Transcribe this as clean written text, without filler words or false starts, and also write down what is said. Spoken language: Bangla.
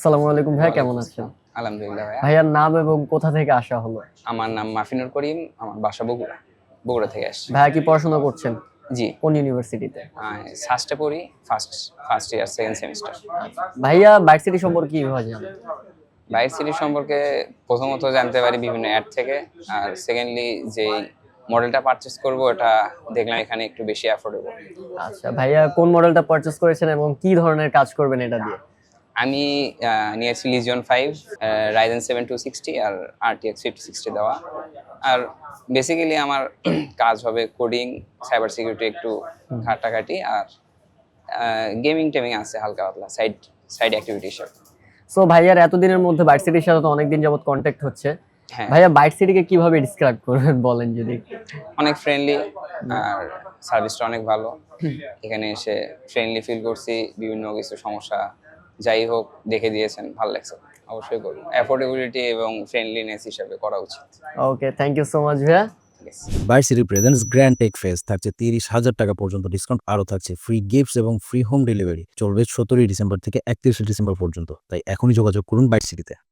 আসসালামু আলাইকুম ভাইয়া, কেমন ওয়ালাইকুম আছেন? আসসালাম। আলহামদুলিল্লাহ ভাইয়া। ভাইয়ার নাম এবং কোথা থেকে আসা হলো? আমার নাম মাফিনুর করিম। আমার বাসা বগুড়া। বগুড়া থেকে আসছি। ভাইয়া কি পড়াশোনা করছেন? জি। কোন ইউনিভার্সিটিতে? সাস্টে পড়ি। First year second semester. ভাইয়া ভার্সিটি সম্পর্কে কিভাবে জানেন? বাইর সিটি সম্পর্কে প্রথমত জানতে পারি বিভিন্ন অ্যাড থেকে। আর সেকেন্ডলি যেই মডেলটা পারচেজ করব এটা দেখলাম এখানে একটু বেশি অ্যাফোর্ডেবল। আচ্ছা ভাইয়া, কোন মডেলটা পারচেজ করেছেন এবং কি ধরনের কাজ করবেন এটা দিয়ে? আমি নিয়েছি লিজিয়ন 5, রাইজেন 7 260 আর RTX 5060 দেওয়া। আর বেসিক্যালি আমার কাজ হবে কোডিং, সাইবার সিকিউরিটি একটু ঘাটাঘাটি আর গেমিং টেমিং আছে হালকা পাতলা সাইড অ্যাক্টিভিটি হিসেবে। সো ভাইয়ার এতদিনের মধ্যে ভার্সিটির সাথে তো অনেকদিন যাবত কন্ট্যাক্ট হচ্ছে। হ্যাঁ, ভাইয়া ভার্সিটিকে কিভাবে ডিসক্রাইব করবেন বলেন যদি? অনেক ফ্রেন্ডলি আর সার্ভিসটা অনেক ভালো। এখানে এসে ফ্রেন্ডলি ফিল করছি। বিভিন্ন কিছু সমস্যা যাই হোক দেখে দিয়েছেন, ভালো লাগছে। অবশ্যই করবো। অ্যাফোর্ডেবিলিটি এবং ফ্রেন্ডলিনেস হিসাবে করা উচিত। Okay, thank you so much ভাইয়া। ঠিক আছে। Varsity presents grand tech fest, থাকছে 30,000 টাকা পর্যন্ত ডিসকাউন্ট, আরও থাকছে ফ্রি গিফটস এবং ফ্রি হোম ডেলিভারি। চলবে 17 ডিসেম্বর থেকে 31 ডিসেম্বর পর্যন্ত। তাই এখনই যোগাযোগ করুন ভার্সিটিতে।